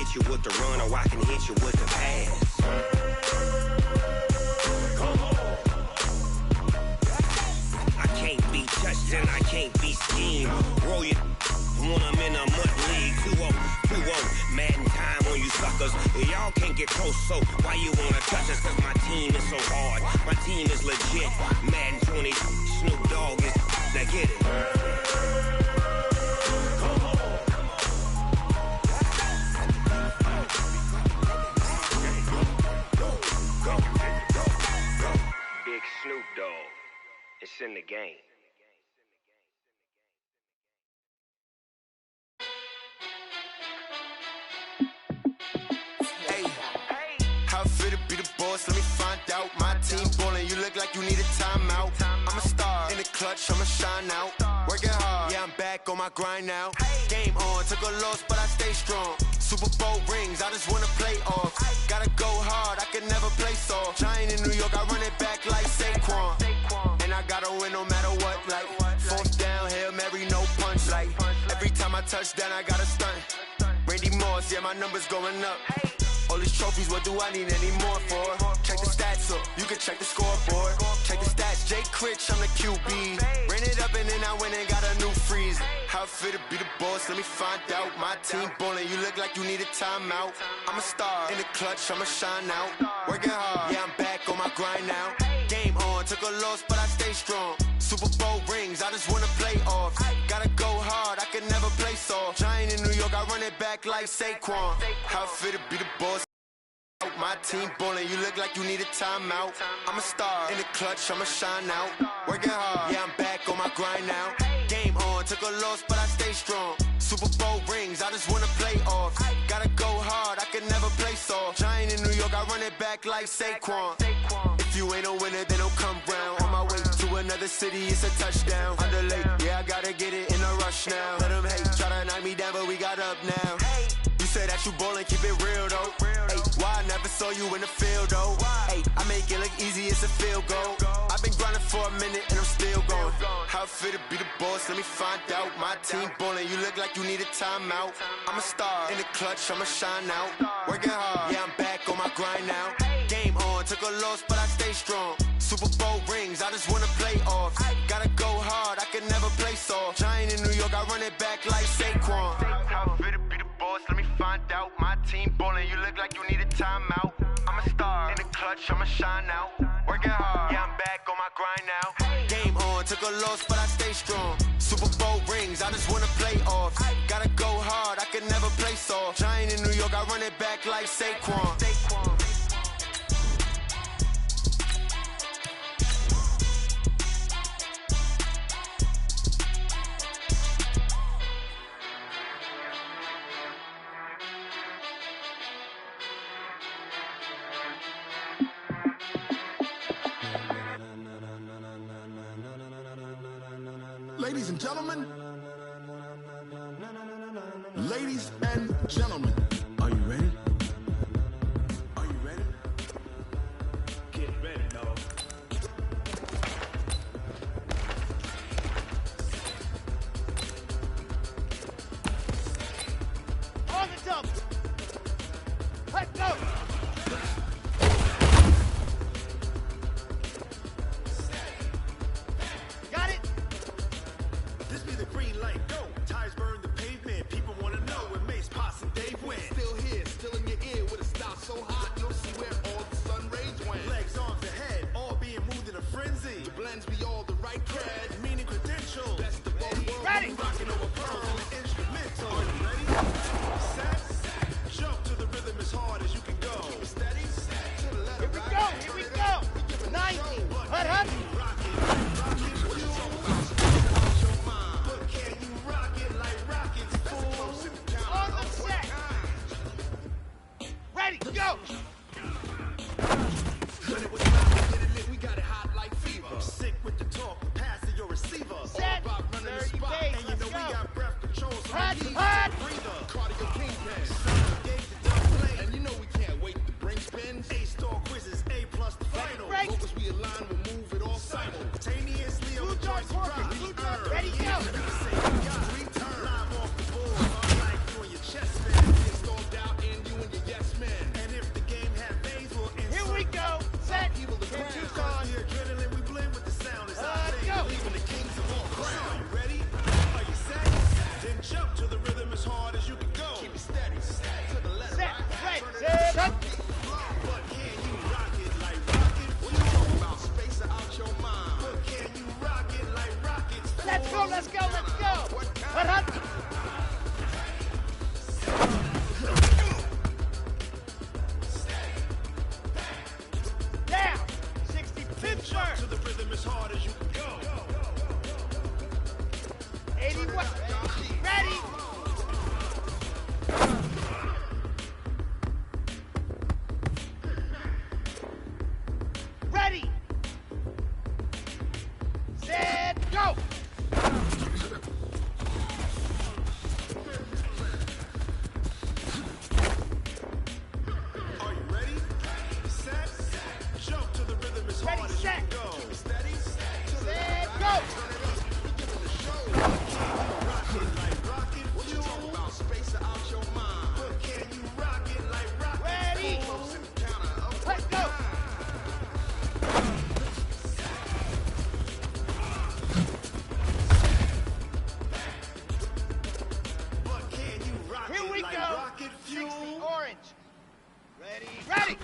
hit you with the run or I can hit you with the pass. I can't be touched and I can't be schemed. Roll you when I'm in a mud league. 2-0, 2-0, Madden time on you suckers. Y'all can't get close, so why you wanna touch us? Cause my team is so hard, my team is legit. Madden 20, Snoop Dogg is, now get it. Big Snoop Dogg, it's in the game. Let me find out. My team ballin', you look like you need a timeout. I'm a star in the clutch, I'ma shine out. Working hard, yeah, I'm back on my grind now. Game on, took a loss, but I stay strong. Super Bowl rings, I just wanna play off. Gotta go hard, I can never play soft. Giant in New York, I run it back like Saquon. And I gotta win no matter what, like fourth down, Hail Mary, no punch. Like every time I touch down, I gotta stunt. Randy Moss, yeah, my numbers going up. All these trophies, what do I need any more for? Check the stats up, you can check the scoreboard. Check the stats, Jake Critch, I'm the QB. Ran it up and then I went and got a new freeze. How it feel to be the boss, let me find out. My team ballin', you look like you need a timeout. I'm a star in the clutch, I'ma shine out. Working hard, yeah, I'm back on my grind now. Game on, took a loss, but I stay strong. Super Bowl rings, I just wanna play off. Gotta go hard, I can never play soft. Giant in New York, I run it back like Saquon. How it feel to be the boss. My team ballin', you look like you need a timeout. I'm a star in the clutch, I'ma shine out. Working hard, yeah, I'm back on my grind now. Game on, took a loss, but I stay strong. Super Bowl rings, I just wanna play off. Gotta go hard, I can never play soft. Giant in New York, I run it back like Saquon. If you ain't a winner, then don't come round. On my way to another city, it's a touchdown. Underlay, yeah, I gotta get it in a rush now. Let them hate, try to knock me down, but we got up now. You say that you ballin', keep it real though. Ay, why I never saw you in the field though? Ay, I make it look easy, it's a field goal. I've been grinding for a minute and I'm still going. How it feel to be the boss, let me find out. My team ballin', you look like you need a timeout. I'm a star in the clutch, I'ma shine out. Working hard, yeah, I'm back on my grind now. Game on, took a loss, but I stay strong. Super Bowl rings, I just wanna play off. Gotta go hard, I can never play soft. Giant in New York, I run it back like Saquon. How it feel to be the boss, let me find out. My team ballin', you look like you need a timeout. I'm a star in the clutch, I'ma shine out. Working hard, yeah, I'm back on my grind now. Game on, took a loss, but I stay strong. Super Bowl rings, I just wanna play off. Gotta go hard, I can never play soft. Giant in New York, I run it back like Saquon. Ladies and gentlemen, ladies and gentlemen, are you ready? Are you ready? Get ready, dog. On the double. Let's go. Got it. This be the green light, go. Tires burn the pavement. People want to know when Mace, Potts, and Dave went. Still here, still in your ear with a style so hot, you'll see where all the sun rays went. Legs, arms, and head, all being moved in a frenzy. The blends be all the right cred, meaning credentials. Best of both worlds. Ready. Rocking over pearls and instrumental. Are you ready? Set. Jump to the rhythm as hard as you can go. orange. Ready, ready!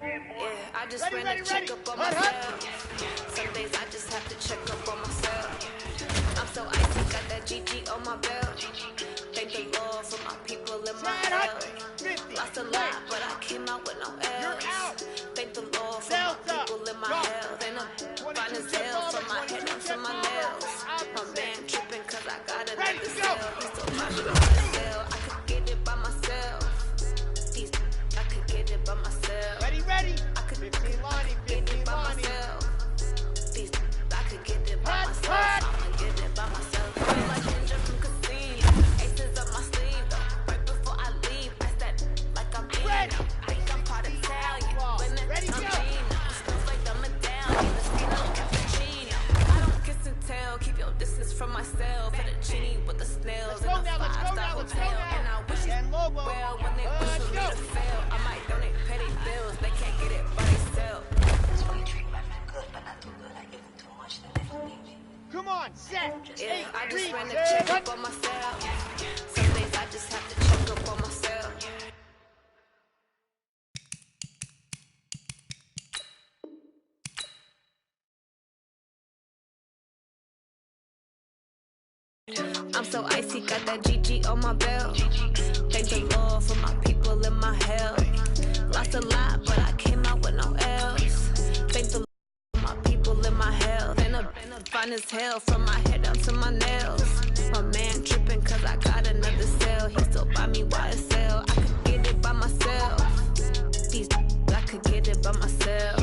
Yeah, I just ran a check up on myself. Some days I just have to check up on myself. I'm so icy, got that GG on my belt. Thank the Lord for my people in my health. Lost a lot, but I came out with no L's. Thank the Lord for my people in my health. And I'm fine as hell from my head down to my nails. My man tripping cause I got another cell. He's so much on the cell. I could get it by myself. I could get it by myself. Ready, ready? I could get it by myself. I could get it by myself. I'ma get it by myself. Feel like ninja from casino. Aces up my sleeve though. Right before I leave, I step like I'm Dino. Think I'm part Italian. When it's I'm Gina. Smells like the medallion. The skin of cappuccino. I don't kiss and tell. Keep your distance from myself. Fettuccine with the snails in a 5-star hotel. And I wish you well when they push me to fail. I might donate petty bills. They can't get it by themselves. Come on, set. Yeah, I just ran a check up on myself. Some days I just have to check up on myself. I'm so icy, got that GG on my belt. Thank the Lord for my people in my health. Lost a lot, but I came out with no L's. Thank the Lord for my people in my health. And I'm fine as hell from my head down to my nails. My man tripping cause I got another cell. He still buy me YSL. I could get it by myself. I could get it by myself.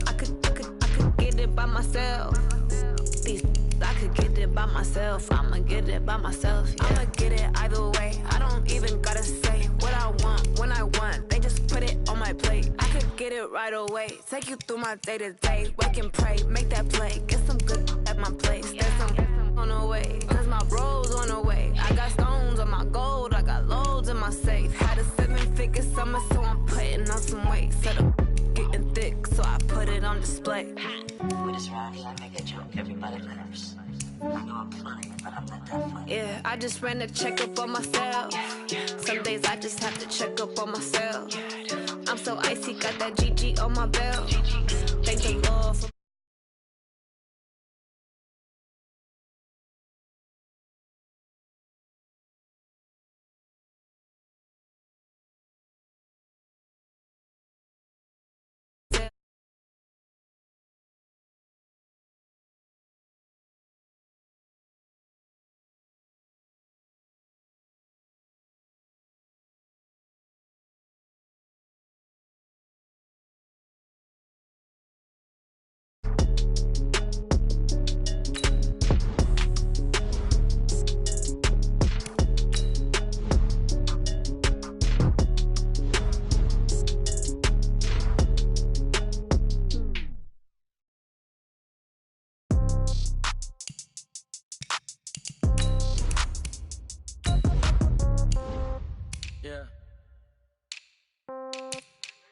I could get it by myself. I could get it by myself. I'ma get it by myself. Yeah. I'ma get it either way. I don't even gotta say what I want when I want. They just put it on my plate. I could get it right away. Take you through my day to day. Wake and pray, make that play. Get some good at my place. There's some on the way. Cause my bro's on the way. I got stones on my gold. I got loads in my safe. Had a 7-figure summer, so I'm putting on some weight. Set up getting thick, so I put it on display. With this round here, I make a joke, everybody laughs. I know I'm funny, but I'm not that funny. Yeah, I just ran a check up on myself. Some days I just have to check up on myself. I'm so icy, got that GG on my belt. Thank the Lord for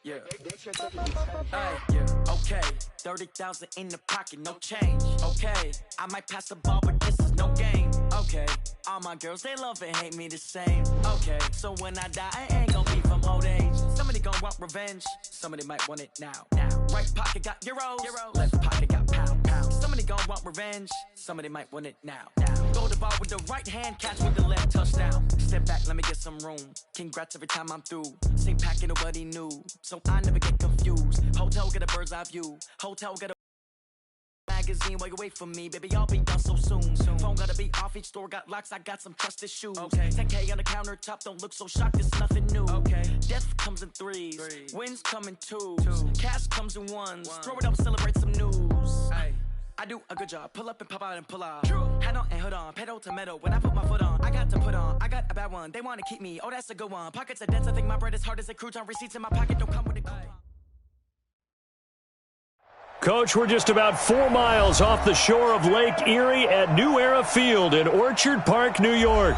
Yeah. Hey, yeah. Okay. 30,000 in the pocket, no change. Okay. I might pass the ball, but this is no game. Okay. All my girls, they love and hate me the same. Okay. So when I die, I ain't gonna be from old age. Somebody gonna want revenge. Somebody might want it now. Right pocket got euros. Left pocket got pounds. Somebody gonna want revenge. Somebody might want it now. Throw the ball with the right hand, catch with the left, touchdown. Step back, let me get some room. Congrats every time I'm through. Same packet, nobody knew. So I never get confused. Hotel get a bird's eye view. Hotel get a magazine while you wait for me. Baby, I'll be done so soon. Phone gotta be off, each store got locks. I got some trusted shoes. Okay. 10K on the countertop, don't look so shocked, it's nothing new. Okay. Death comes in threes. Wins come in twos. Cash comes in ones. Throw it up, celebrate some news. Ay. I do a good job, pull up and pop out and pull out. Hat on and hood on, pedal to metal. When I put my foot on, I got to put on. I got a bad one, they wanna keep me. Oh, that's a good one. Pockets are dense, I think my bread is hard as a crouton. Receipts in my pocket don't come with a coupon. Coach, we're just about 4 miles off the shore of Lake Erie at New Era Field in Orchard Park, New York.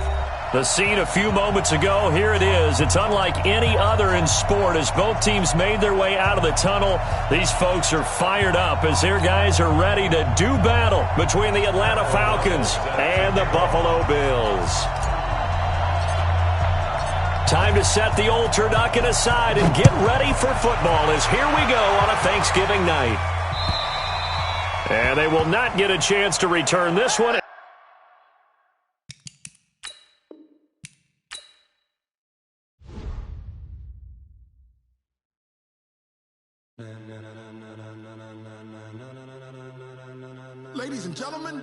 The scene a few moments ago, here it is. It's unlike any other in sport as both teams made their way out of the tunnel. These folks are fired up as their guys are ready to do battle between the Atlanta Falcons and the Buffalo Bills. Time to set the old turducken aside and get ready for football as here we go on a Thanksgiving night. And they will not get a chance to return this one. Ladies and gentlemen,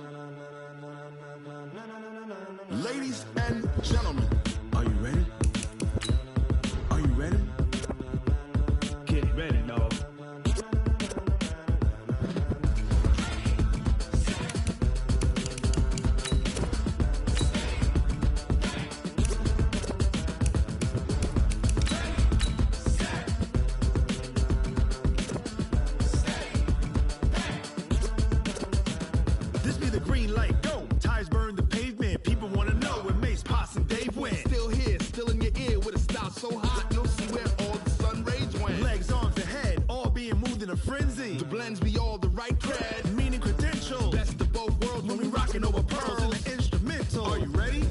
are you ready? Are you ready? Get ready, dog. This be the green light, go. Tires burn the pavement. People want to know where Mace, Poss, and Dave went. Still here, still in your ear with a style so hot, you'll see where all the sun rays went. Legs, arms, ahead, all being moved in a frenzy. The blends be all the right cred, meaning credentials. Best of both worlds when we rockin' over pearls in the instrumental. Are you ready?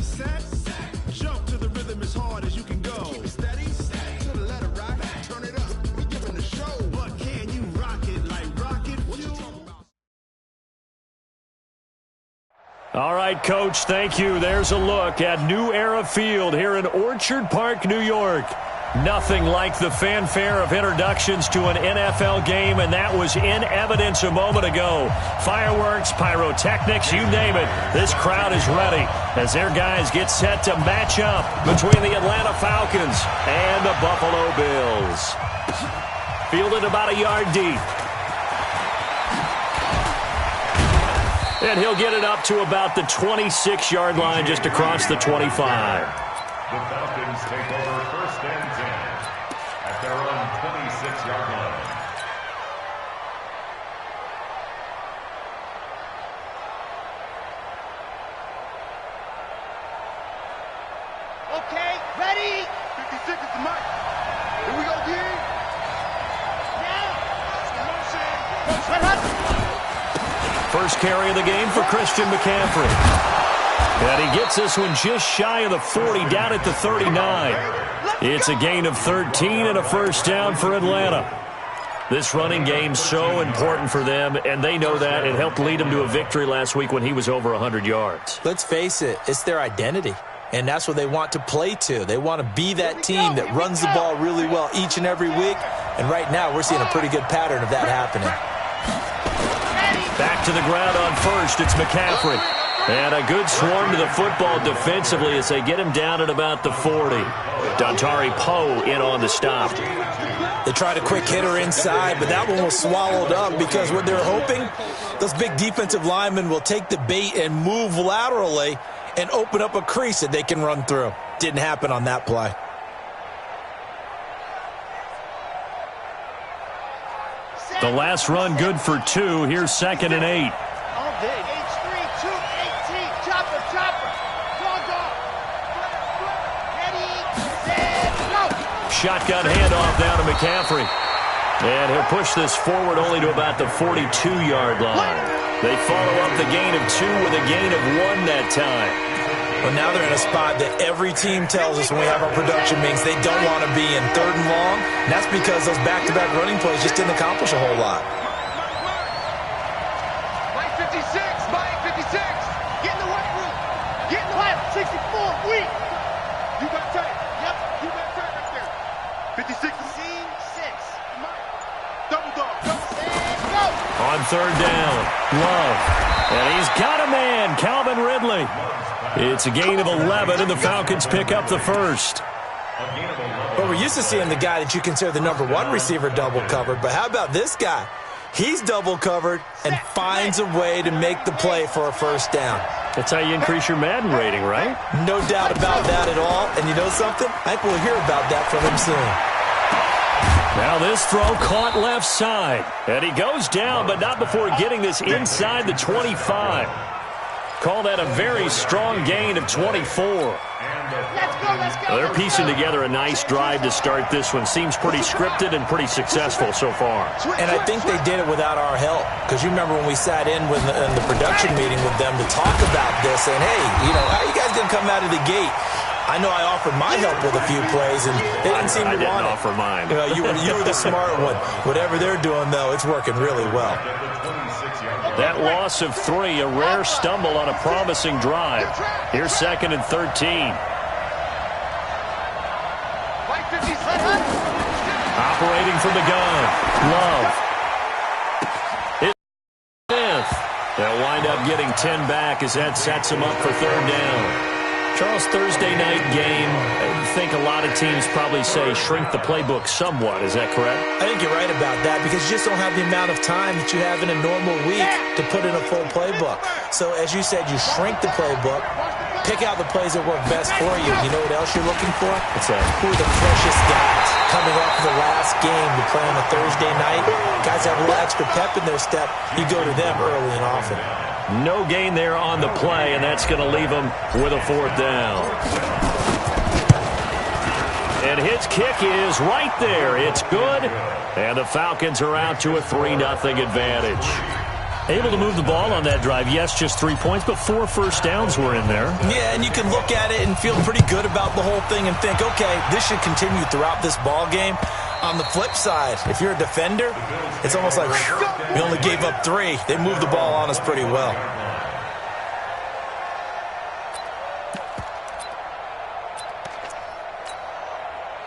Set. Jump to the rhythm as hard as you can go. Keep it steady. To the letter right. Turn it up. We giving the show. But can you rock it like rocket fuel? All right, Coach, thank you. There's a look at New Era Field here in Orchard Park, New York. Nothing like the fanfare of introductions to an NFL game, and that was in evidence a moment ago. Fireworks, pyrotechnics, you name it. This crowd is ready as their guys get set to match up between the Atlanta Falcons and the Buffalo Bills. Fielded about a yard deep. And he'll get it up to about the 26-yard line just across the 25. The Falcons take over first and 10 at their own 26-yard line. Okay, ready? 56 is the mic. Here we go, D. First carry of the game for Christian McCaffrey. And he gets this one just shy of the 40, down at the 39. It's a gain of 13 and a first down for Atlanta. This running game so important for them, and they know that. It helped lead them to a victory last week when he was over 100 yards. Let's face it, it's their identity, and that's what they want to play to. They want to be that team that runs the ball really well each and every week, and right now we're seeing a pretty good pattern of that happening. Back to the ground on first, it's McCaffrey. And a good swarm to the football defensively as they get him down at about the 40. Dontari Poe in on the stop. They tried a quick hitter inside, but that one was swallowed up because what they're hoping, those big defensive linemen will take the bait and move laterally and open up a crease that they can run through. Didn't happen on that play. The last run good for 2. Here's 2nd and 8. All day. H3, 2, 18. Chopper. Dog. Ready, set, go. Shotgun handoff down to McCaffrey. And he'll push this forward only to about the 42-yard line. They follow up the gain of 2 with a gain of 1 that time. Well, now they're in a spot that every team tells us when we have our production meetings they don't want to be in 3rd and long. And that's because those back-to-back running plays just didn't accomplish a whole lot. Mike 56. Get in the weight room. Get in the weight. 64, weak. You got tight. Yep. You got tight right there. 56. Scene 6. Double dog. And go. On 3rd down, Love. And he's got a man, Calvin Ridley. It's a gain of 11, and the Falcons pick up the first. But we're used to seeing the guy that you consider the number 1 receiver double covered. But how about this guy? He's double covered and finds a way to make the play for a first down. That's how you increase your Madden rating, right? No doubt about that at all. And you know something? I think we'll hear about that from him soon. Now this throw caught left side. And he goes down, but not before getting this inside the 25. call that a very strong gain of 24. Let's go. They're piecing together a nice drive to start this one. Seems pretty scripted and pretty successful so far. And I think they did it without our help. Because you remember when we sat in the production meeting with them to talk about this, and hey, how are you guys going to come out of the gate? I know I offered my help with a few plays, and they didn't seem to want it. I didn't offer mine. You were the smart one. Whatever they're doing, though, it's working really well. That loss of 3, a rare stumble on a promising drive. Here's 2nd and 13. Operating from the gun. Love. It's Smith. They'll wind up getting 10 back as that sets them up for 3rd down. Charles, Thursday night game, I think a lot of teams probably say shrink the playbook somewhat. Is that correct? I think you're right about that because you just don't have the amount of time that you have in a normal week to put in a full playbook. So, as you said, you shrink the playbook, pick out the plays that work best for you. You know what else you're looking for? What's that? Who are the freshest guys coming off the last game to play on a Thursday night? Guys have a little extra pep in their step. You go to them early and often. No gain there on the play, and that's going to leave them with a 4th down. And his kick is right there. It's good, and the Falcons are out to a 3-0 advantage. Able to move the ball on that drive. Yes, just 3 points, but 4 first downs were in there. Yeah, and you can look at it and feel pretty good about the whole thing and think, okay, this should continue throughout this ball game. On the flip side, if you're a defender, it's almost like, whew, we only gave up 3. They moved the ball on us pretty well.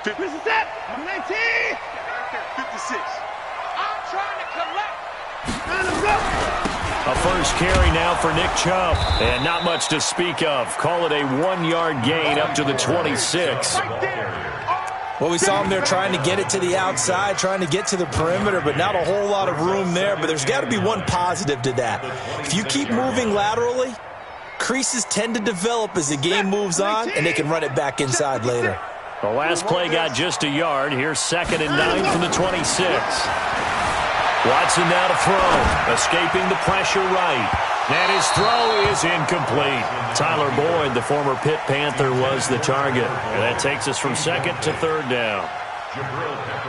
This is that. 19. 56. I'm trying to collect. A first carry now for Nick Chubb. And not much to speak of. Call it a 1-yard gain up to the 26. Well, we saw him there trying to get it to the outside, trying to get to the perimeter, but not a whole lot of room there. But there's got to be one positive to that. If you keep moving laterally, creases tend to develop as the game moves on, and they can run it back inside later. The last play got just a yard. Here's 2nd and 9 from the 26. Watson now to throw, escaping the pressure right. And his throw is incomplete. Tyler Boyd, the former Pitt Panther, was the target. And that takes us from 2nd to 3rd down.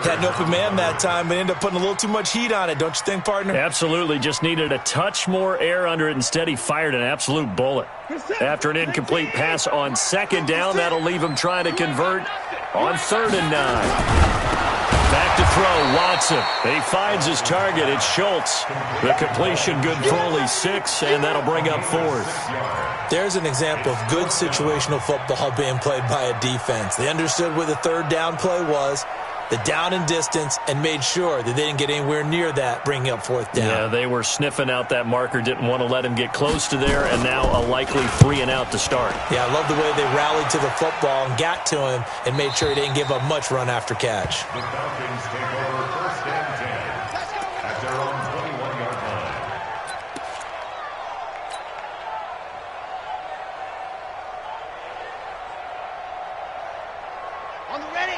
Had an open man that time, but ended up putting a little too much heat on it, don't you think, partner? Absolutely. Just needed a touch more air under it. Instead, he fired an absolute bullet. After an incomplete pass on 2nd down, that'll leave him trying to convert on 3rd and 9. Back to throw, Watson. He finds his target. It's Schultz. The completion good for only 6, and that'll bring up 4th. There's an example of good situational football being played by a defense. They understood where the 3rd down play was, the down and distance, and made sure that they didn't get anywhere near that, bringing up 4th down. Yeah, they were sniffing out that marker, didn't want to let him get close to there, and now a likely 3 and out to start. Yeah, I love the way they rallied to the football and got to him and made sure he didn't give up much run after catch. The Falcons take over 1st and 10 at their own 21-yard line.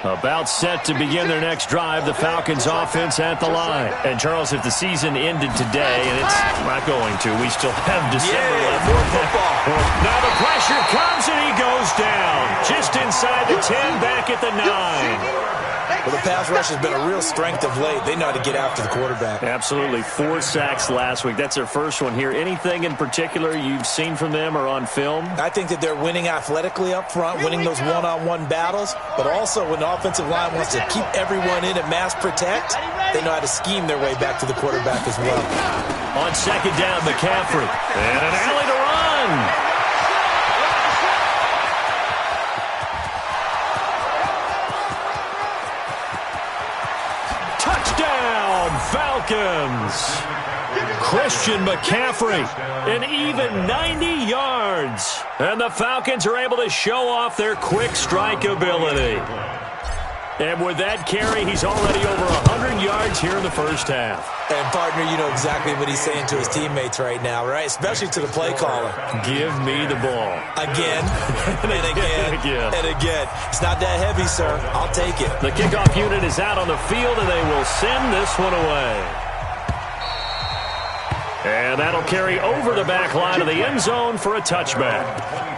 About set to begin their next drive, the Falcons offense at the line. And Charles, if the season ended today, and it's not going to, we still have December left. More football. Now the pressure comes and he goes down. Just inside the 10, back at the 9. Well, the pass rush has been a real strength of late. They know how to get after the quarterback. Absolutely. 4 sacks last week. That's their first one here. Anything in particular you've seen from them or on film? I think that they're winning athletically up front, winning those one-on-one battles, but also when the offensive line wants to keep everyone in and mass protect, they know how to scheme their way back to the quarterback as well. On 2nd down, McCaffrey. And an alley to run. Falcons. Christian McCaffrey, an even 90 yards. And the Falcons are able to show off their quick strike ability. And with that carry, he's already over 100 yards here in the first half. And, partner, you know exactly what he's saying to his teammates right now, right? Especially to the play caller. Give me the ball. Again, and again, and again. It's not that heavy, sir. I'll take it. The kickoff unit is out on the field, and they will send this one away. And that'll carry over the back line of the end zone for a touchback.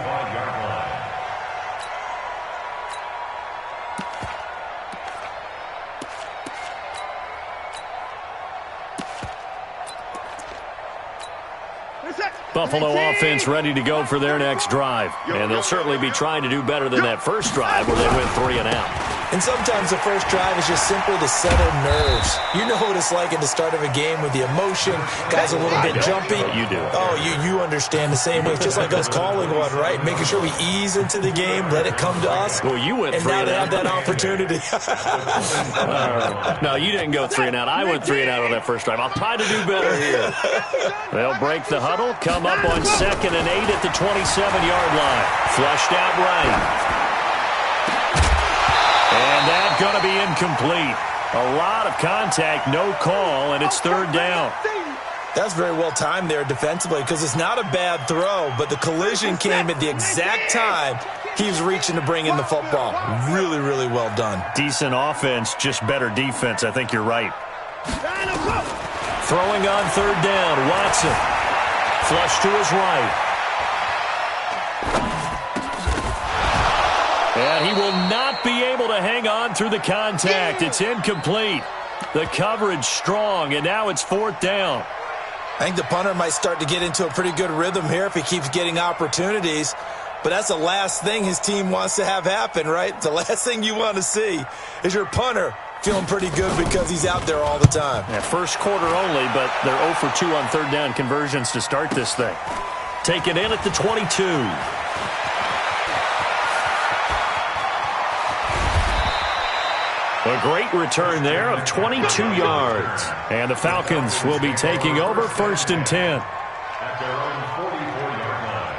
Buffalo offense ready to go for their next drive. And they'll certainly be trying to do better than that first drive where they went 3 and out. And sometimes the first drive is just simply to settle nerves. You know what it's like at the start of a game with the emotion. Guys a little bit jumpy. You do. Oh, you understand the same way. It's just like us calling one, right? Making sure we ease into the game, let it come to us. Well, you went 3 and out. And now they have that opportunity. No, you didn't go 3 and out. I went 3 and out on that first drive. I'll try to do better here. They'll break the huddle, come up on 2nd and 8 at the 27-yard line. Flushed out right. And that's going to be incomplete. A lot of contact, no call, and it's 3rd down. That's very well timed there defensively because it's not a bad throw, but the collision came at the exact time he was reaching to bring in the football. Really, really well done. Decent offense, just better defense. I think you're right. Throwing on 3rd down, Watson. Flush to his right. And he will not be able to hang on through the contact. It's incomplete. The coverage strong, and now it's 4th down. I think the punter might start to get into a pretty good rhythm here if he keeps getting opportunities. But that's the last thing his team wants to have happen, right? The last thing you want to see is your punter feeling pretty good because he's out there all the time. Yeah, first quarter only, but they're 0 for 2 on 3rd down conversions to start this thing. Taken in at the 22. A great return there of 22 yards. And the Falcons will be taking over 1st and 10. At their own 44-yard line.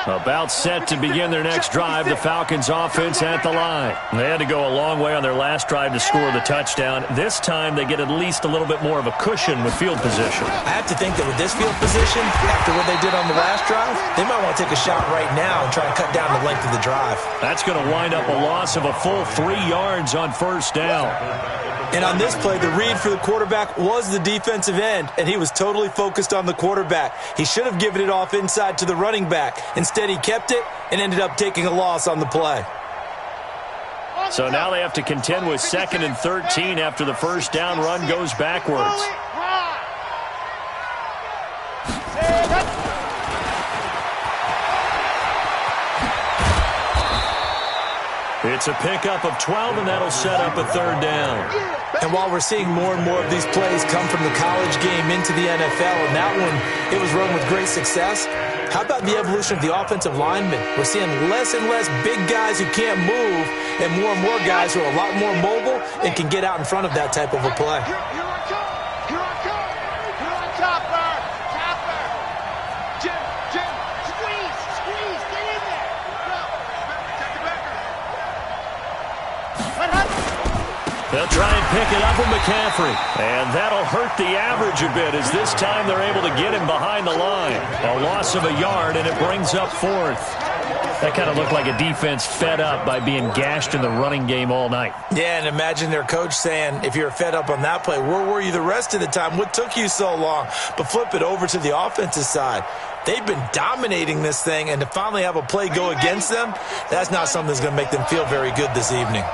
About set to begin their next drive, the Falcons offense at the line. They had to go a long way on their last drive to score the touchdown. This time they get at least a little bit more of a cushion with field position. I have to think that with this field position, after what they did on the last drive, they might want to take a shot right now and try to cut down the length of the drive. That's going to wind up a loss of a full 3 yards on 1st down. And on this play, the read for the quarterback was the defensive end, and he was totally focused on the quarterback. He should have given it off inside to the running back. Instead, he kept it and ended up taking a loss on the play. So now they have to contend with 2nd and 13 after the first down run goes backwards. It's a pickup of 12, and that'll set up a 3rd down. And while we're seeing more and more of these plays come from the college game into the NFL, and that one, it was run with great success, how about the evolution of the offensive linemen? We're seeing less and less big guys who can't move and more guys who are a lot more mobile and can get out in front of that type of a play. They'll try and pick it up with McCaffrey. And that'll hurt the average a bit as this time they're able to get him behind the line. A loss of a yard, and it brings up 4th. That kind of looked like a defense fed up by being gashed in the running game all night. Yeah, and imagine their coach saying, if you're fed up on that play, where were you the rest of the time? What took you so long? But flip it over to the offensive side. They've been dominating this thing, and to finally have a play go against them, that's not something that's going to make them feel very good this evening.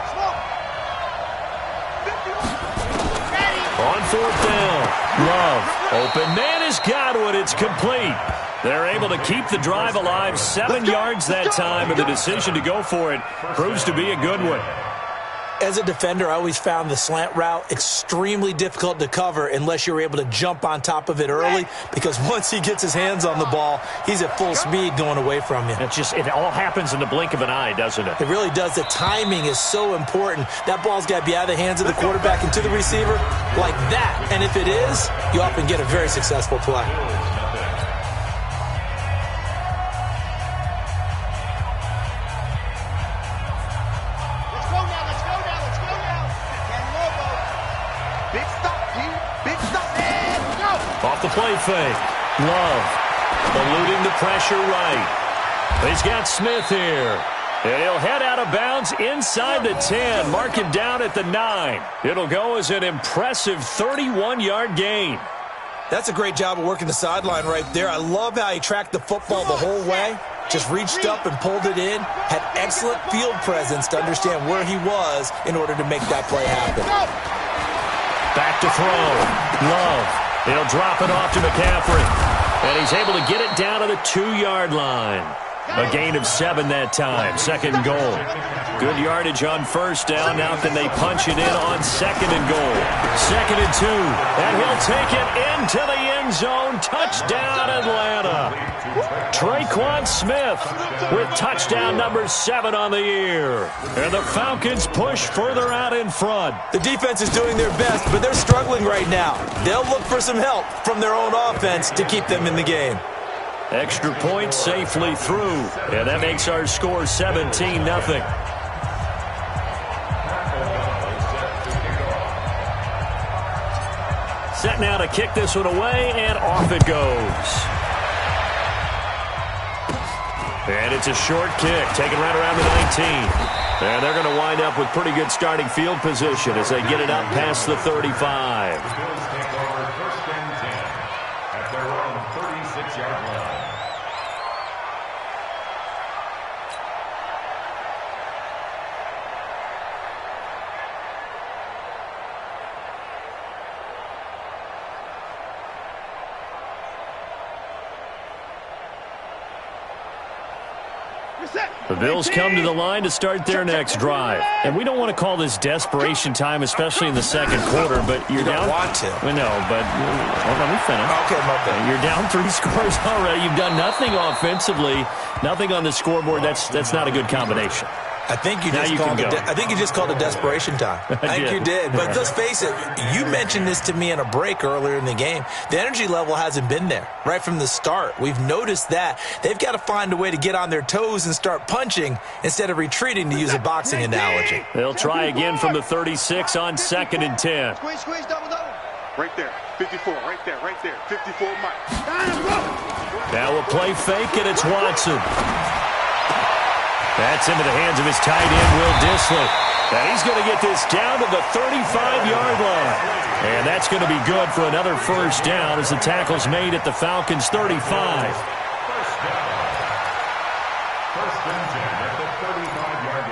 On 4th down, Love. Open man has got it. It's complete. They're able to keep the drive alive. 7 yards that time, and the decision to go for it proves to be a good one. As a defender, I always found the slant route extremely difficult to cover unless you're able to jump on top of it early, because once he gets his hands on the ball, he's at full speed going away from you. It all happens in the blink of an eye, doesn't it? It really does. The timing is so important. That ball's got to be out of the hands of the quarterback and to the receiver like that. And if it is, you often get a very successful play. Off the play fake. Love eluding the pressure right. He's got Smith here. And he'll head out of bounds inside the 10, mark him down at the 9. It'll go as an impressive 31-yard gain. That's a great job of working the sideline right there. I love how he tracked the football the whole way. Just reached up and pulled it in. Had excellent field presence to understand where he was in order to make that play happen. Back to throw. Love. He'll drop it off to McCaffrey. And he's able to get it down to the 2-yard line. A gain of 7 that time. Second and goal. Good yardage on first down. Now can they punch it in on second and goal? Second and 2. And he'll take it into the end zone. Touchdown, Atlanta. Traquan Smith with touchdown number 7 on the year. And the Falcons push further out in front. The defense is doing their best, but they're struggling right now. They'll look for some help from their own offense to keep them in the game. Extra point safely through. And that makes our score 17-0. Set now to kick this one away, and off it goes. And it's a short kick, taken right around the 19. And they're going to wind up with pretty good starting field position as they get it up past the 35. First and 10 at their own 36-yard line. The Bills come to the line to start their next drive. And we don't want to call this desperation time, especially in the second quarter, but you're down. You don't want to. We know, but let me finish. Okay, my bad. You're down 3 scores already. You've done nothing offensively, nothing on the scoreboard. That's not a good combination. I think you just called it desperation time. I think you did. But let's face it, you mentioned this to me in a break earlier in the game. The energy level hasn't been there right from the start. We've noticed that. They've got to find a way to get on their toes and start punching instead of retreating, to use a boxing analogy. They'll try again from the 36 on second and 10. Squeeze, double. Right there, 54, right there, 54 Mike. Now a play fake, and it's Watson. That's into the hands of his tight end, Will Dissly. And he's going to get this down to the 35-yard line. And that's going to be good for another first down as the tackle's made at the Falcons' 35. First and 10 at the 35-yard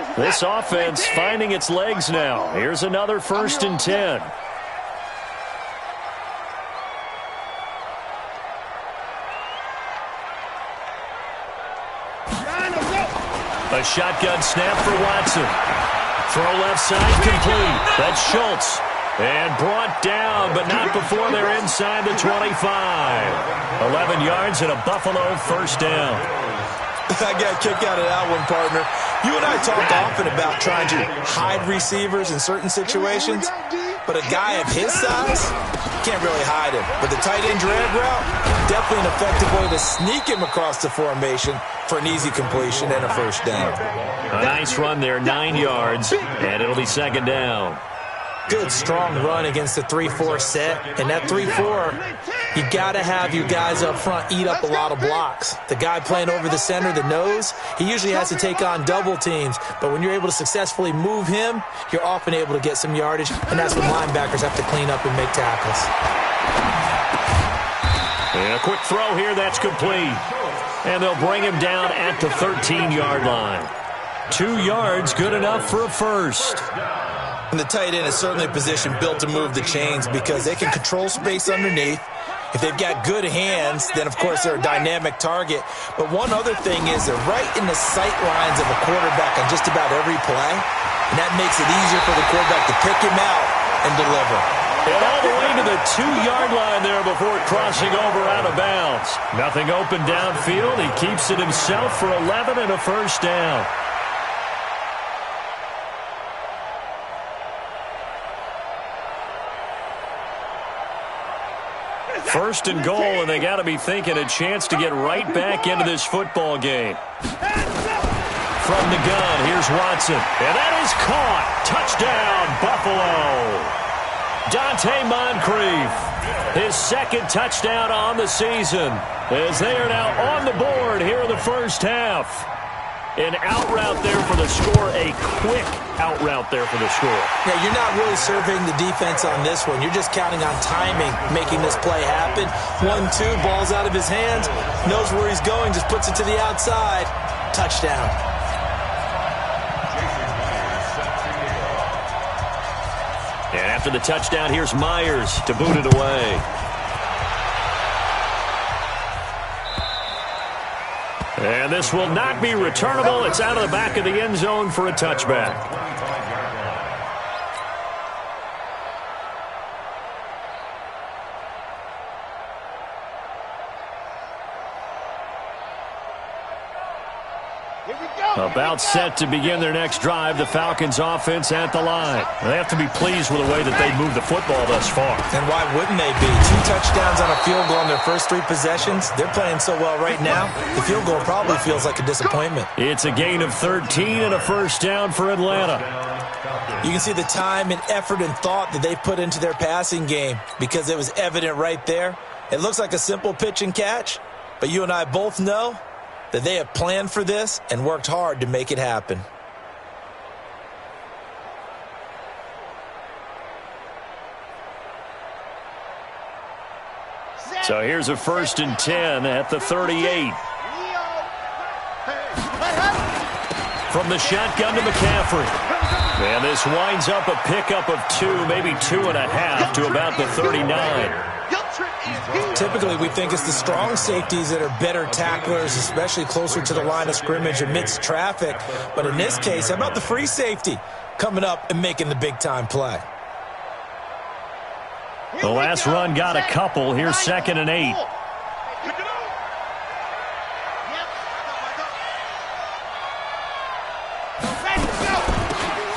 line. This offense finding its legs now. Here's another first and 10. A shotgun snap for Watson. Throw left side complete. That's Schultz. And brought down, but not before they're inside the 25. 11 yards and a Buffalo first down. I got a kick out of that one, partner. You and I talk often about trying to hide receivers in certain situations, but a guy of his size can't really hide him. But the tight end drag route, definitely an effective way to sneak him across the formation for an easy completion and a first down. A nice run there, 9 yards, and it'll be second down. Good, strong run against the 3-4 set. And that 3-4, you got to have your guys up front eat up a lot of blocks. The guy playing over the center, the nose, he usually has to take on double teams. But when you're able to successfully move him, you're often able to get some yardage. And that's when linebackers have to clean up and make tackles. And a quick throw here, that's complete. And they'll bring him down at the 13-yard line. 2 yards, good enough for a first. And the tight end is certainly a position built to move the chains because they can control space underneath. If they've got good hands, then, of course, they're a dynamic target. But one other thing is they're right in the sight lines of a quarterback on just about every play. And that makes it easier for the quarterback to pick him out and deliver. And all the way to the 2-yard line there before crossing over out of bounds. Nothing open downfield. He keeps it himself for 11 and a first down. First and goal, and they got to be thinking a chance to get right back into this football game. From the gun, here's Watson. And that is caught. Touchdown, Buffalo. Dante Moncrief, his second touchdown on the season, as they are now on the board here in the first half. An out route there for the score, a quick out route there for the score. Yeah, you're not really surveying the defense on this one. You're just counting on timing, making this play happen. 1-2, ball's out of his hands, knows where he's going, just puts it to the outside. Touchdown. And after the touchdown, here's Myers to boot it away. And this will not be returnable. It's out of the back of the end zone for a touchback. About set to begin their next drive, the Falcons offense at the line. They have to be pleased with the way that they've moved the football thus far. And why wouldn't they be? 2 touchdowns on a field goal in their first 3 possessions. They're playing so well right now, the field goal probably feels like a disappointment. It's a gain of 13 and a first down for Atlanta. You can see the time and effort and thought that they put into their passing game because it was evident right there. It looks like a simple pitch and catch, but you and I both know that they have planned for this and worked hard to make it happen. So here's a 1st and 10 at the 38. From the shotgun to McCaffrey. And this winds up a pickup of 2, maybe 2.5 to about the 39. Typically, we think it's the strong safeties that are better tacklers, especially closer to the line of scrimmage amidst traffic. But in this case, how about the free safety coming up and making the big-time play? The last run got a couple. Here's 2nd and 8.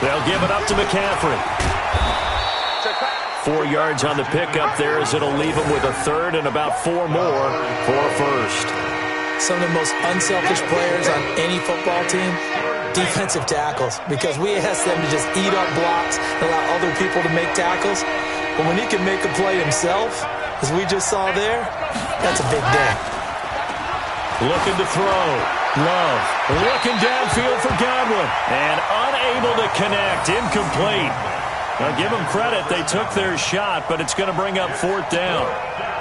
They'll give it up to McCaffrey. 4 yards on the pickup there as it'll leave him with a 3rd and about 4 more for a first. Some of the most unselfish players on any football team, defensive tackles, because we ask them to just eat up blocks and allow other people to make tackles. But when he can make a play himself, as we just saw there, that's a big day. Looking to throw. Love. Looking downfield for Godwin. And unable to connect. Incomplete. Now, give them credit. They took their shot, but it's going to bring up 4th down.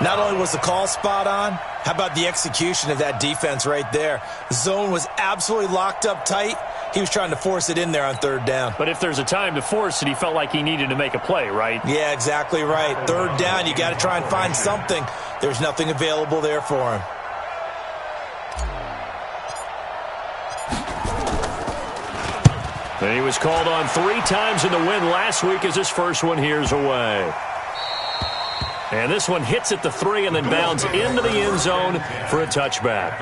Not only was the call spot on, how about the execution of that defense right there? The zone was absolutely locked up tight. He was trying to force it in there on 3rd down. But if there's a time to force it, he felt like he needed to make a play, right? Yeah, exactly right. 3rd down, you got to try and find something. There's nothing available there for him. And he was called on 3 times in the win last week as his first one here's away. And this one hits at the 3 and then bounds into the end zone for a touchback.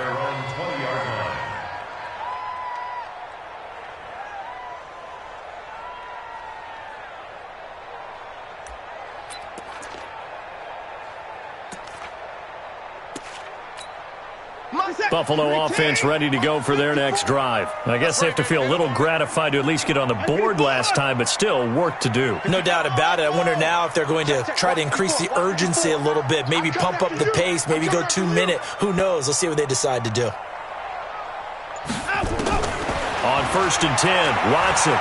Buffalo offense ready to go for their next drive. I guess they have to feel a little gratified to at least get on the board last time, but still work to do. No doubt about it. I wonder now if they're going to try to increase the urgency a little bit, maybe pump up the pace, maybe go 2-minute. Who knows? Let's see what they decide to do. On 1st and 10, Watson.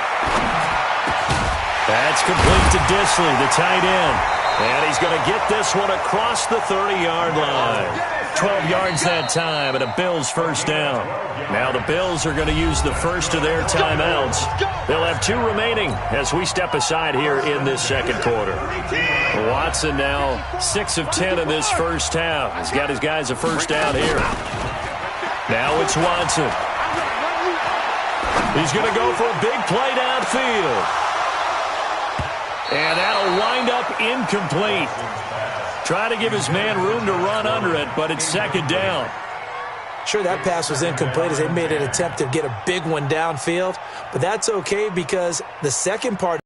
That's complete to Disley, the tight end. And he's going to get this one across the 30-yard line. 12 yards that time, and a Bills first down. Now the Bills are going to use the first of their timeouts. They'll have 2 remaining as we step aside here in this second quarter. Watson now 6 of 10 in this first half. He's got his guys a first down here. Now it's Watson. He's going to go for a big play downfield. And that'll wind up incomplete. Try to give his man room to run under it, but it's 2nd down. Sure, that pass was incomplete as they made an attempt to get a big one downfield, but that's okay because the second part,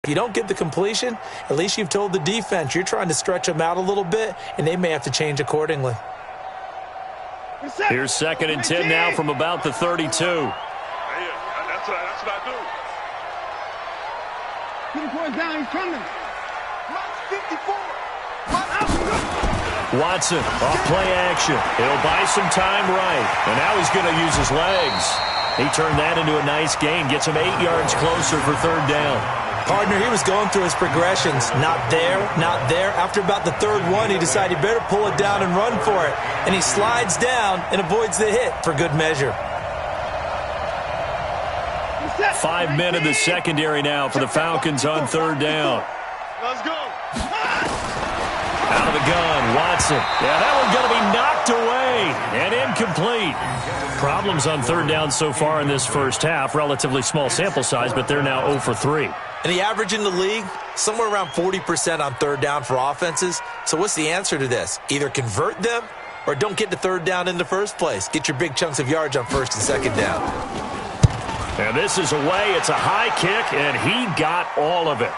if you don't get the completion, at least you've told the defense you're trying to stretch them out a little bit, and they may have to change accordingly. Here's 2nd and 10 now from about the 32. That's what I do. Keep the boys down, he's coming. Watson, off play action. He'll buy some time right. And now he's going to use his legs. He turned that into a nice gain. Gets him 8 yards closer for third down. Partner, he was going through his progressions. Not there, not there. After about the third one, he decided he better pull it down and run for it. And he slides down and avoids the hit for good measure. 5 men in the secondary now for the Falcons on third down. Let's go. Out of the gun, Watson. Yeah, that one's going to be knocked away and incomplete. Problems on third down so far in this first half. Relatively small sample size, but they're now 0 for 3. And the average in the league, somewhere around 40% on third down for offenses. So what's the answer to this? Either convert them or don't get to third down in the first place. Get your big chunks of yards on first and second down. And this is away. It's a high kick, and he got all of it.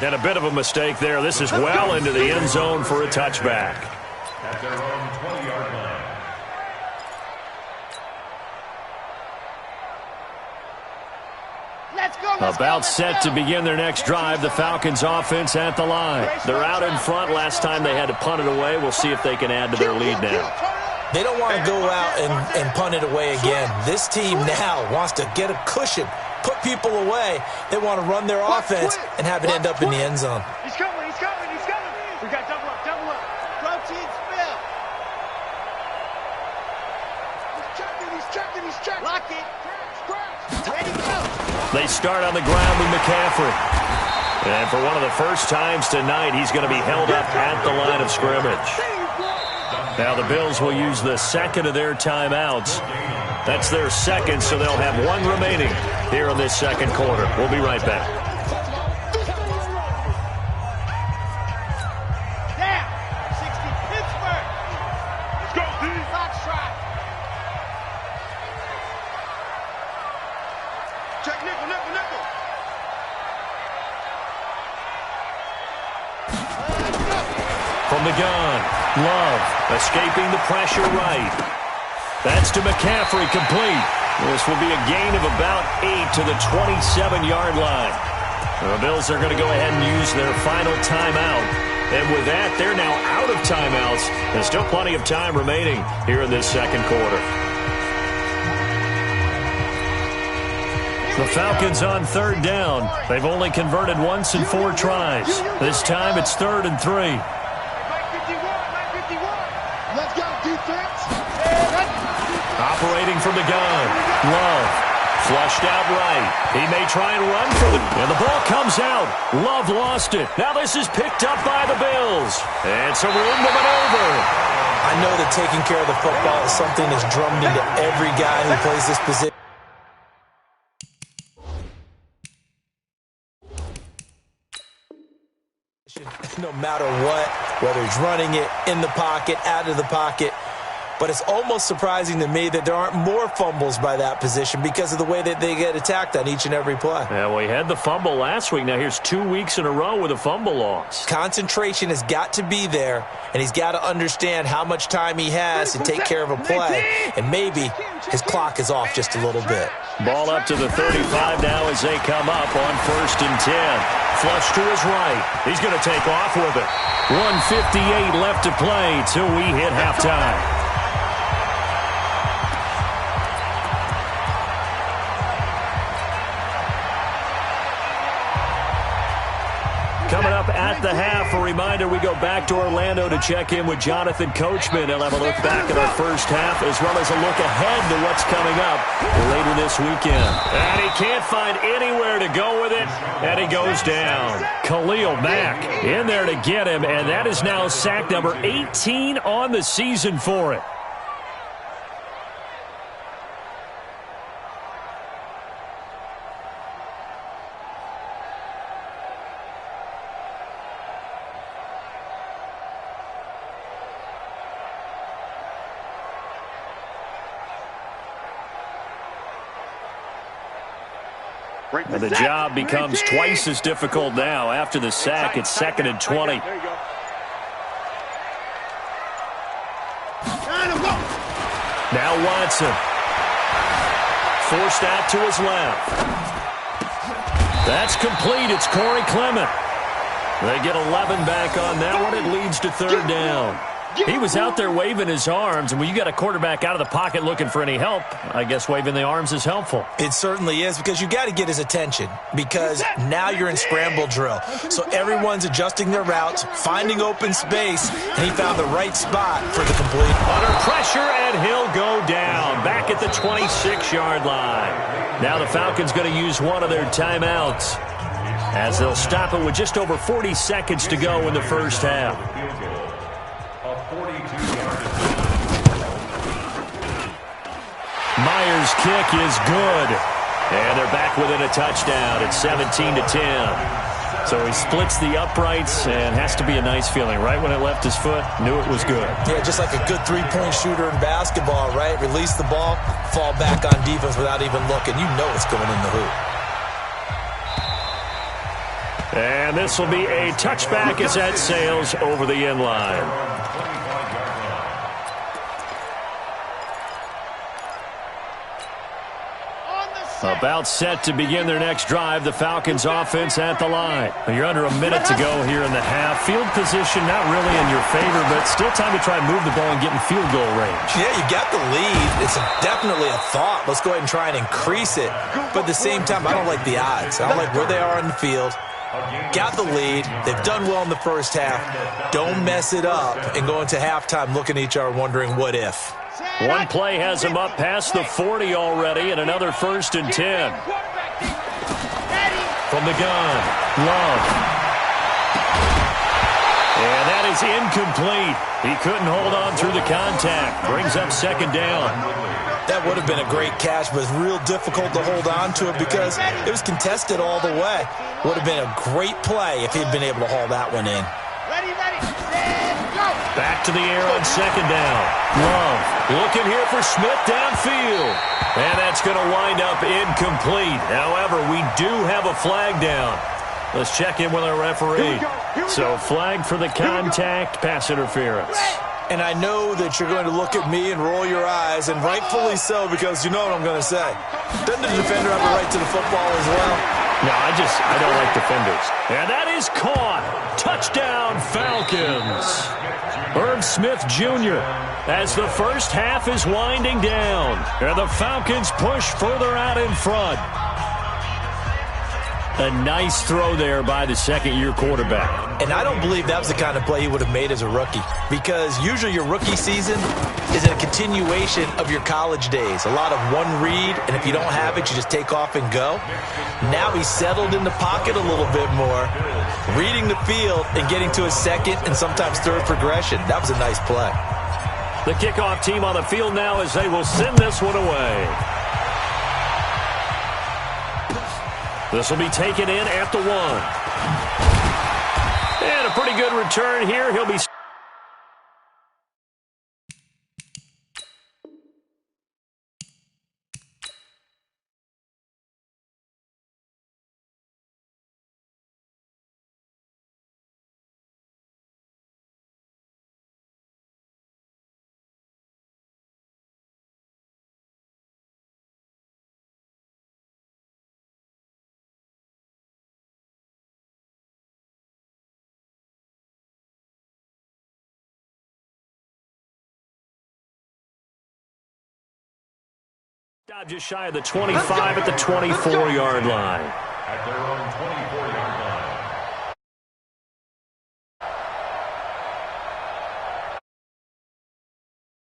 And a bit of a mistake there. This is well into the end zone for a touchback. At their own 20-yard line. About set to begin their next drive. The Falcons offense at the line. They're out in front. Last time they had to punt it away. We'll see if they can add to their lead now. They don't want to go out and punt it away again. This team now wants to get a cushion, put people away. They want to run their offense and have it end up in the end zone. He's coming, he's coming, he's coming. We got double up, double up. Rotate, spill. He's checking, he's checking. Lock it. Ready, go. They start on the ground with McCaffrey. And for one of the first times tonight, he's going to be held up at the line of scrimmage. Now the Bills will use the second of their timeouts. That's their second, so they'll have one remaining here in this second quarter. We'll be right back. Down. 60 Pittsburgh. Let's go, D. Foxtrot. Check nickel, nickel, nickel. From the gun, Love escaping the pressure right. That's to McCaffrey, complete. This will be a gain of about 8 to the 27-yard line. The Bills are going to go ahead and use their final timeout. And with that, they're now out of timeouts. There's still plenty of time remaining here in this second quarter. The Falcons on third down. They've only converted once in 4 tries. This time it's 3rd and 3. Let's go, defense. Operating from the gun. Love. Flushed out right. He may try and run for it. And the ball comes out. Love lost it. Now this is picked up by the Bills. And some room to maneuver. I know that taking care of the football is something that's drummed into every guy who plays this position. No matter what, whether he's running it, in the pocket, out of the pocket. But it's almost surprising to me that there aren't more fumbles by that position because of the way that they get attacked on each and every play. Yeah, we had the fumble last week. Now here's 2 weeks in a row with a fumble loss. Concentration has got to be there, and he's got to understand how much time he has to take care of a play. And maybe his clock is off just a little bit. Ball up to the 35 now as they come up on 1st and 10. Flush to his right. He's going to take off with it. 1:58 left to play till we hit halftime. Coming up at the half, a reminder, we go back to Orlando to check in with Jonathan Coachman. He'll have a look back at our first half as well as a look ahead to what's coming up later this weekend. And he can't find anywhere to go with it, and he goes down. Khalil Mack in there to get him, and that is now sack number 18 on the season for it. And the job becomes twice as difficult now. After the sack, it's 2nd and 20. Now Watson. Forced out to his left. That's complete. It's Corey Clement. They get 11 back on that one. It leads to third down. He was out there waving his arms, and when you got a quarterback out of the pocket looking for any help, I guess waving the arms is helpful. It certainly is, because you got to get his attention, because now you're in scramble drill. So everyone's adjusting their routes, finding open space, and he found the right spot for the complete. Under pressure, and he'll go down back at the 26-yard line. Now the Falcons going to use one of their timeouts, as they'll stop it with just over 40 seconds to go in the first half. Myers' kick is good. And they're back within a touchdown. It's 17-10. So he splits the uprights, and has to be a nice feeling. Right when it left his foot, knew it was good. Yeah, just like a good three-point shooter in basketball, right? Release the ball, fall back on defense without even looking. You know it's going in the hoop. And this will be a touchback as that sails over the end line. About set to begin their next drive, the Falcons offense at the line. You're under a minute to go here in the half. Field position not really in your favor, but still time to try and move the ball and get in field goal range. Yeah, you got the lead. It's definitely a thought. Let's go ahead and try and increase it. But at the same time, I don't like the odds. I don't like where they are on the field. Got the lead. They've done well in the first half. Don't mess it up and go into halftime looking at each other wondering what if. One play has him up past the 40 already, and another 1st and 10. From the gun, Love. And that is incomplete. He couldn't hold on through the contact. Brings up second down. That would have been a great catch, but it's real difficult to hold on to it because it was contested all the way. Would have been a great play if he'd been able to haul that one in. Back to the air on second down. Love looking here for Smith downfield. And that's going to wind up incomplete. However, we do have a flag down. Let's check in with our referee. So flag for the contact, pass interference. And I know that you're going to look at me and roll your eyes, and rightfully so, because you know what I'm going to say. Doesn't the defender have a right to the football as well? No, I don't like defenders. And that is caught. Touchdown, Falcons. Herb Smith Jr. as the first half is winding down. And the Falcons push further out in front. A nice throw there by the second-year quarterback. And I don't believe that was the kind of play he would have made as a rookie, because usually your rookie season is a continuation of your college days. A lot of one read, and if you don't have it, you just take off and go. Now he's settled in the pocket a little bit more, reading the field and getting to his second and sometimes third progression. That was a nice play. The kickoff team on the field now as they will send this one away. This will be taken in at the 1. And a pretty good return here. He'll be... Just shy of the 25 at the 24-yard line. At their own 24-yard